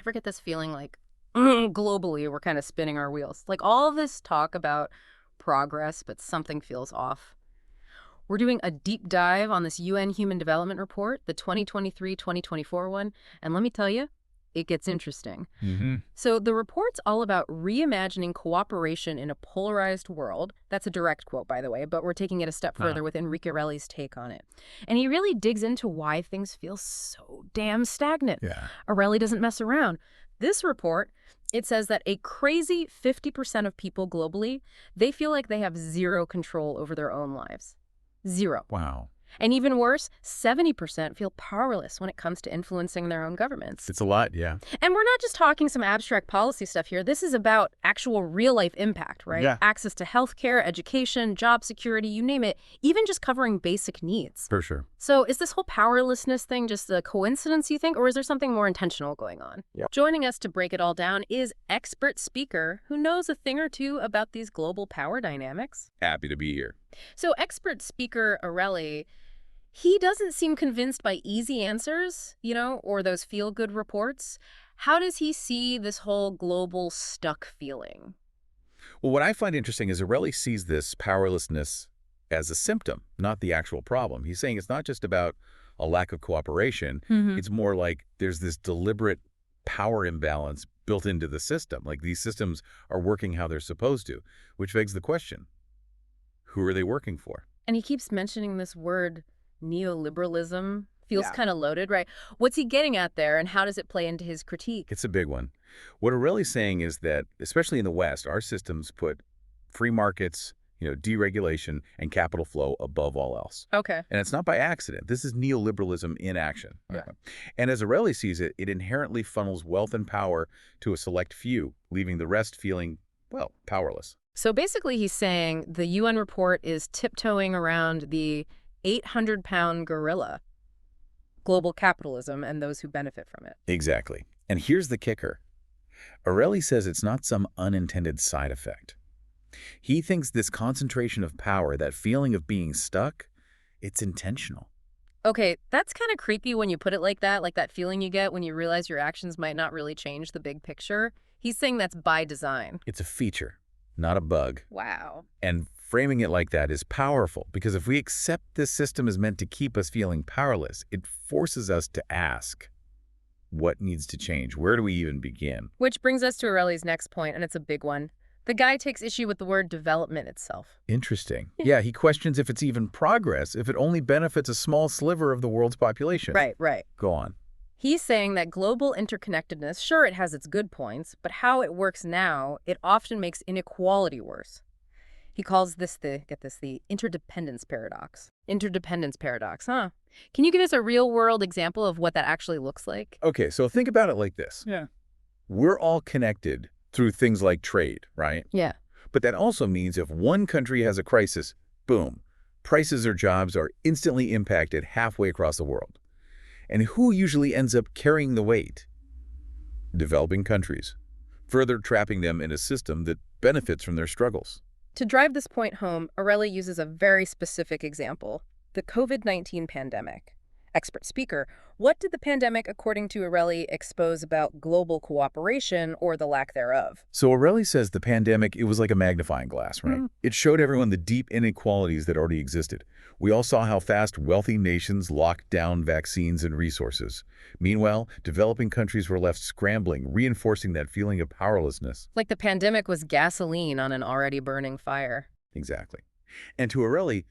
ever get this feeling like globally we're kind of spinning our wheels? Like all this talk about progress, but something feels off. We're doing a deep dive on this UN Human Development Report, the 2023-2024 one, and let me tell you, it gets interesting. So the report's all about reimagining cooperation in a polarized world. That's a direct quote, by the way, but we're taking it a step further with Enrique Aurelli's take on it. And he really digs into why things feel so damn stagnant. Aurelli doesn't mess around. This report, it says that a crazy 50% of people globally, they feel like they have zero control over their own lives. Zero. Wow. And even worse, 70% feel powerless when it comes to influencing their own governments. It's a lot, yeah. And we're not just talking some abstract policy stuff here. This is about actual real-life impact, right? Yeah. Access to healthcare, education, job security, you name it, even just covering basic needs. For sure. So is this whole powerlessness thing just a coincidence, you think, or is there something more intentional going on? Yep. Joining us to break it all down is expert speaker who knows a thing or two about these global power dynamics. Happy to be here. So expert speaker Aurelli, he doesn't seem convinced by easy answers, or those feel-good reports. How does he see this whole global stuck feeling? Well, what I find interesting is Aurelli sees this powerlessness as a symptom, not the actual problem. He's saying it's not just about a lack of cooperation. It's more like there's this deliberate power imbalance built into the system. Like these systems are working how they're supposed to, which begs the question, who are they working for? And he keeps mentioning this word neoliberalism. Feels kind of loaded, right? What's he getting at there, and how does it play into his critique? It's a big one. What Aureli's saying is that, especially in the West, our systems put free markets, deregulation, and capital flow above all else. Okay. And it's not by accident. This is neoliberalism in action. Yeah. And as Aureli sees it, it inherently funnels wealth and power to a select few, leaving the rest feeling, well, powerless. So basically he's saying the UN report is tiptoeing around the 800-pound gorilla, global capitalism and those who benefit from it. Exactly. And here's the kicker. Aureli says it's not some unintended side effect. He thinks this concentration of power, that feeling of being stuck, it's intentional. Okay, that's kind of creepy when you put it like that feeling you get when you realize your actions might not really change the big picture. He's saying that's by design. It's a feature, not a bug. Wow. And framing it like that is powerful, because if we accept this system is meant to keep us feeling powerless, it forces us to ask, what needs to change? Where do we even begin? Which brings us to Aureli's next point, and it's a big one. The guy takes issue with the word development itself. Interesting. Yeah, he questions if it's even progress, if it only benefits a small sliver of the world's population. Right. Go on. He's saying that global interconnectedness, sure, it has its good points, but how it works now, it often makes inequality worse. He calls this the interdependence paradox. Interdependence paradox, huh? Can you give us a real-world example of what that actually looks like? Okay, so think about it like this. Yeah. We're all connected through things like trade, right? Yeah. But that also means if one country has a crisis, boom, prices or jobs are instantly impacted halfway across the world. And who usually ends up carrying the weight? Developing countries, further trapping them in a system that benefits from their struggles. To drive this point home, Aureli uses a very specific example, the COVID-19 pandemic. Expert speaker, what did the pandemic, according to Aureli, expose about global cooperation or the lack thereof? So Aureli says the pandemic, it was like a magnifying glass, right? It showed everyone the deep inequalities that already existed. We all saw how fast wealthy nations locked down vaccines and resources. Meanwhile, developing countries were left scrambling, reinforcing that feeling of powerlessness. Like the pandemic was gasoline on an already burning fire. Exactly. And to Aureli,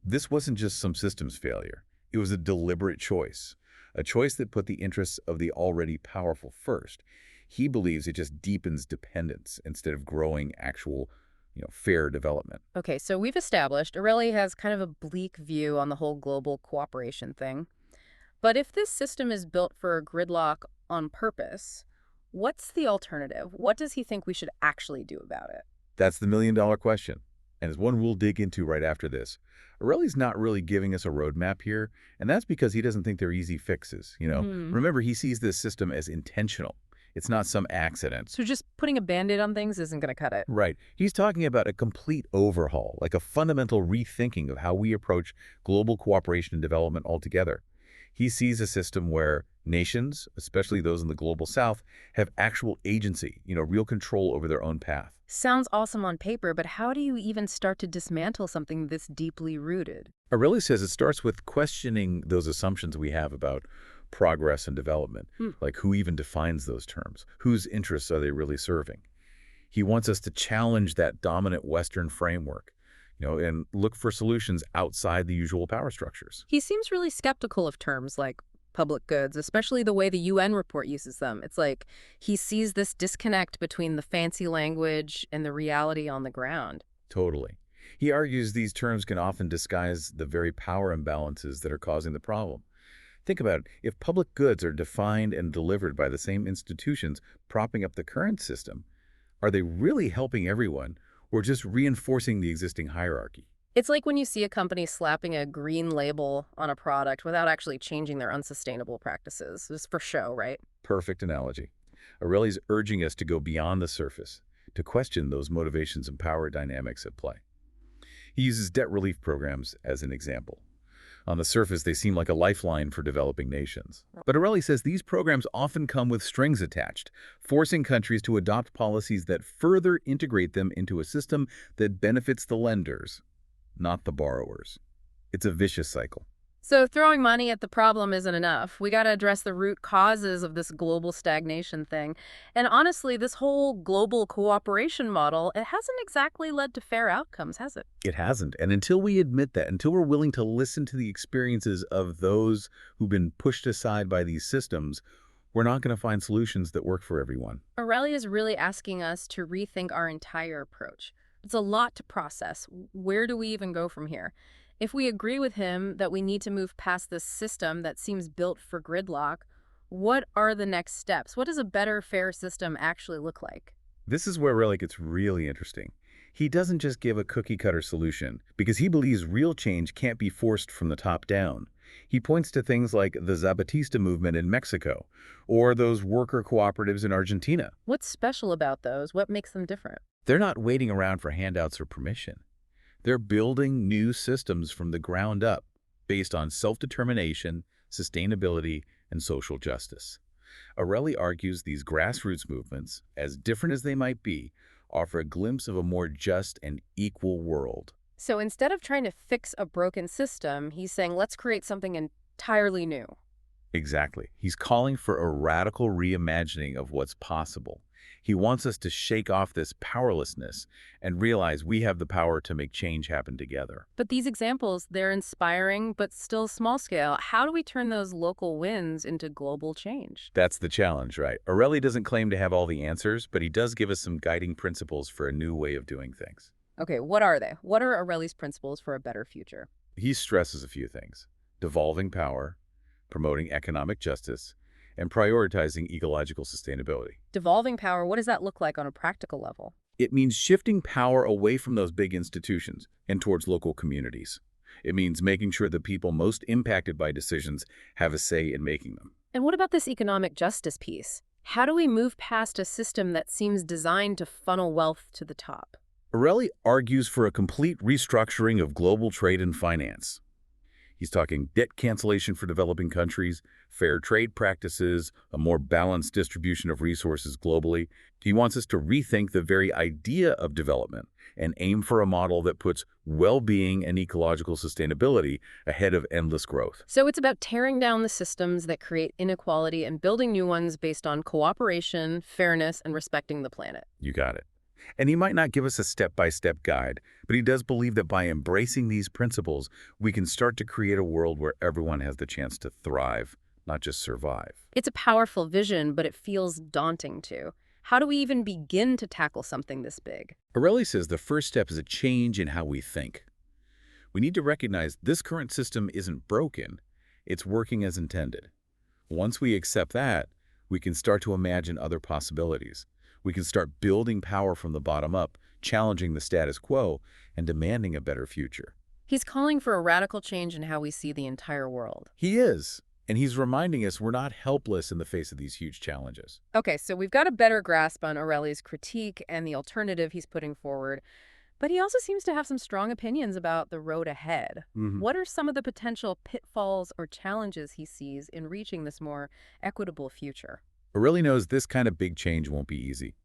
this wasn't just some systems failure. It was a deliberate choice, a choice that put the interests of the already powerful first. He believes it just deepens dependence instead of growing actual, fair development. Okay, so we've established Aureli has kind of a bleak view on the whole global cooperation thing. But if this system is built for gridlock on purpose, what's the alternative? What does he think we should actually do about it? That's the million-dollar question. And it's one we'll dig into right after this. Aureli's not really giving us a roadmap here, and that's because he doesn't think they're easy fixes, Remember, he sees this system as intentional. It's not some accident. So just putting a Band-Aid on things isn't going to cut it. Right. He's talking about a complete overhaul, like a fundamental rethinking of how we approach global cooperation and development altogether. He sees a system where Nations, especially those in the global south, have actual agency, real control over their own path. Sounds awesome on paper, but how do you even start to dismantle something this deeply rooted? Aureli says it starts with questioning those assumptions we have about progress and development, Hmm. like who even defines those terms? Whose interests are they really serving? He wants us to challenge that dominant Western framework, and look for solutions outside the usual power structures. He seems really skeptical of terms like public goods, especially the way the UN report uses them. It's like he sees this disconnect between the fancy language and the reality on the ground. Totally. He argues these terms can often disguise the very power imbalances that are causing the problem. Think about it. If public goods are defined and delivered by the same institutions propping up the current system, are they really helping everyone or just reinforcing the existing hierarchy? It's like when you see a company slapping a green label on a product without actually changing their unsustainable practices. Just for show, right? Perfect analogy. Aureli's urging us to go beyond the surface, to question those motivations and power dynamics at play. He uses debt relief programs as an example. On the surface, they seem like a lifeline for developing nations. But Aureli says these programs often come with strings attached, forcing countries to adopt policies that further integrate them into a system that benefits the lenders, not the borrowers. It's a vicious cycle. So throwing money at the problem isn't enough. We got to address the root causes of this global stagnation thing. And honestly, this whole global cooperation model, it hasn't exactly led to fair outcomes, has it? It hasn't. And until we admit that, until we're willing to listen to the experiences of those who've been pushed aside by these systems, we're not going to find solutions that work for everyone. Aureli is really asking us to rethink our entire approach. It's a lot to process. Where do we even go from here? If we agree with him that we need to move past this system that seems built for gridlock, what are the next steps? What does a better, fair system actually look like? This is where Relic gets really interesting. He doesn't just give a cookie-cutter solution, because he believes real change can't be forced from the top down. He points to things like the Zapatista movement in Mexico, or those worker cooperatives in Argentina. What's special about those? What makes them different? They're not waiting around for handouts or permission. They're building new systems from the ground up, based on self-determination, sustainability, and social justice. Aureli argues these grassroots movements, as different as they might be, offer a glimpse of a more just and equal world. So instead of trying to fix a broken system, he's saying, let's create something entirely new. Exactly. He's calling for a radical reimagining of what's possible. He wants us to shake off this powerlessness and realize we have the power to make change happen together. But these examples, they're inspiring, but still small scale. How do we turn those local wins into global change? That's the challenge, right? Aureli doesn't claim to have all the answers, but he does give us some guiding principles for a new way of doing things. Okay, what are they? What are Aureli's principles for a better future? He stresses a few things: devolving power, promoting economic justice, and prioritizing ecological sustainability. Devolving power, what does that look like on a practical level? It means shifting power away from those big institutions and towards local communities. It means making sure the people most impacted by decisions have a say in making them. And what about this economic justice piece? How do we move past a system that seems designed to funnel wealth to the top? Aureli argues for a complete restructuring of global trade and finance. He's talking debt cancellation for developing countries, fair trade practices, a more balanced distribution of resources globally. He wants us to rethink the very idea of development and aim for a model that puts well-being and ecological sustainability ahead of endless growth. So it's about tearing down the systems that create inequality and building new ones based on cooperation, fairness, and respecting the planet. You got it. And he might not give us a step-by-step guide, but he does believe that by embracing these principles, we can start to create a world where everyone has the chance to thrive, not just survive. It's a powerful vision, but it feels daunting too. How do we even begin to tackle something this big? Aureli says the first step is a change in how we think. We need to recognize this current system isn't broken, it's working as intended. Once we accept that, we can start to imagine other possibilities. We can start building power from the bottom up, challenging the status quo, and demanding a better future. He's calling for a radical change in how we see the entire world. He is, and he's reminding us we're not helpless in the face of these huge challenges. Okay, so we've got a better grasp on Aureli's critique and the alternative he's putting forward. But he also seems to have some strong opinions about the road ahead. Hmm. What are some of the potential pitfalls or challenges he sees in reaching this more equitable future? Aureli knows this kind of big change won't be easy.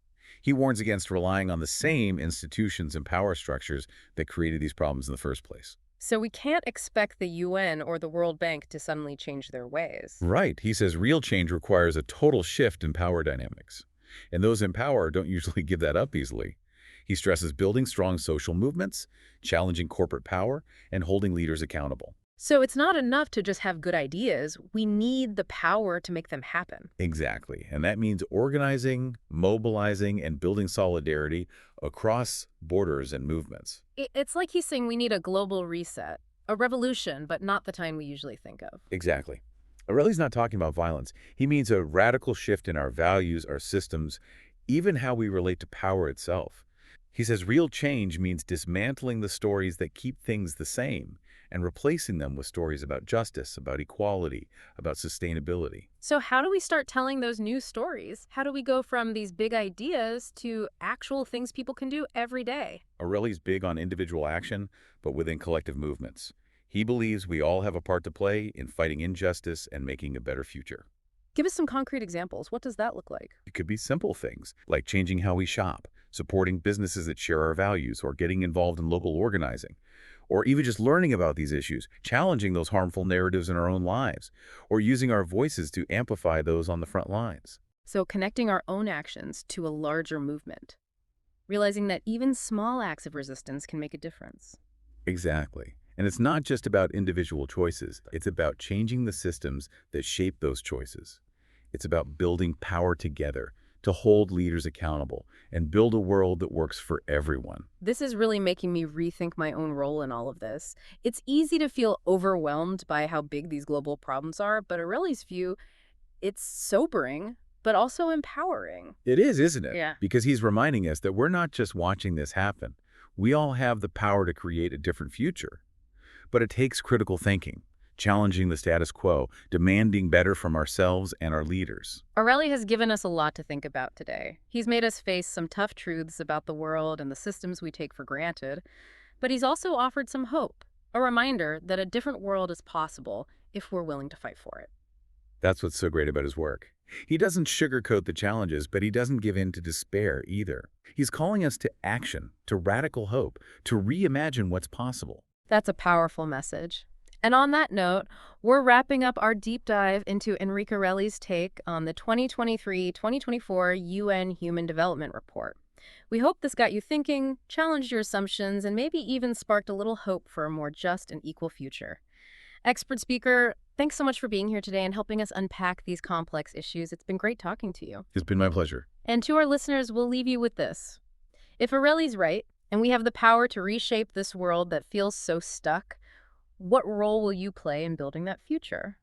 He warns against relying on the same institutions and power structures that created these problems in the first place. So we can't expect the UN or the World Bank to suddenly change their ways. Right. He says real change requires a total shift in power dynamics. And those in power don't usually give that up easily. He stresses building strong social movements, challenging corporate power, and holding leaders accountable. So it's not enough to just have good ideas. We need the power to make them happen. Exactly. And that means organizing, mobilizing, and building solidarity across borders and movements. It's like he's saying we need a global reset, a revolution, but not the kind we usually think of. Exactly. Aureli's not talking about violence. He means a radical shift in our values, our systems, even how we relate to power itself. He says real change means dismantling the stories that keep things the same and replacing them with stories about justice, about equality, about sustainability. So how do we start telling those new stories? How do we go from these big ideas to actual things people can do every day? Aureli's big on individual action, but within collective movements. He believes we all have a part to play in fighting injustice and making a better future. Give us some concrete examples. What does that look like? It could be simple things, like changing how we shop, supporting businesses that share our values, or getting involved in local organizing. Or even just learning about these issues, challenging those harmful narratives in our own lives, or using our voices to amplify those on the front lines. So connecting our own actions to a larger movement, realizing that even small acts of resistance can make a difference. Exactly. And it's not just about individual choices. It's about changing the systems that shape those choices. It's about building power together to hold leaders accountable and build a world that works for everyone. This is really making me rethink my own role in all of this. It's easy to feel overwhelmed by how big these global problems are, but Aureli's view, it's sobering, but also empowering. It is, isn't it? Yeah. Because he's reminding us that we're not just watching this happen. We all have the power to create a different future. But it takes critical thinking, challenging the status quo, demanding better from ourselves and our leaders. Aureli has given us a lot to think about today. He's made us face some tough truths about the world and the systems we take for granted, but he's also offered some hope, a reminder that a different world is possible if we're willing to fight for it. That's what's so great about his work. He doesn't sugarcoat the challenges, but he doesn't give in to despair either. He's calling us to action, to radical hope, to reimagine what's possible. That's a powerful message. And on that note, we're wrapping up our deep dive into Enrique Aurelli's take on the 2023-2024 UN Human Development Report. We hope this got you thinking, challenged your assumptions, and maybe even sparked a little hope for a more just and equal future. Expert speaker, thanks so much for being here today and helping us unpack these complex issues. It's been great talking to you. It's been my pleasure. And to our listeners, we'll leave you with this. If Aureli's right, and we have the power to reshape this world that feels so stuck, what role will you play in building that future?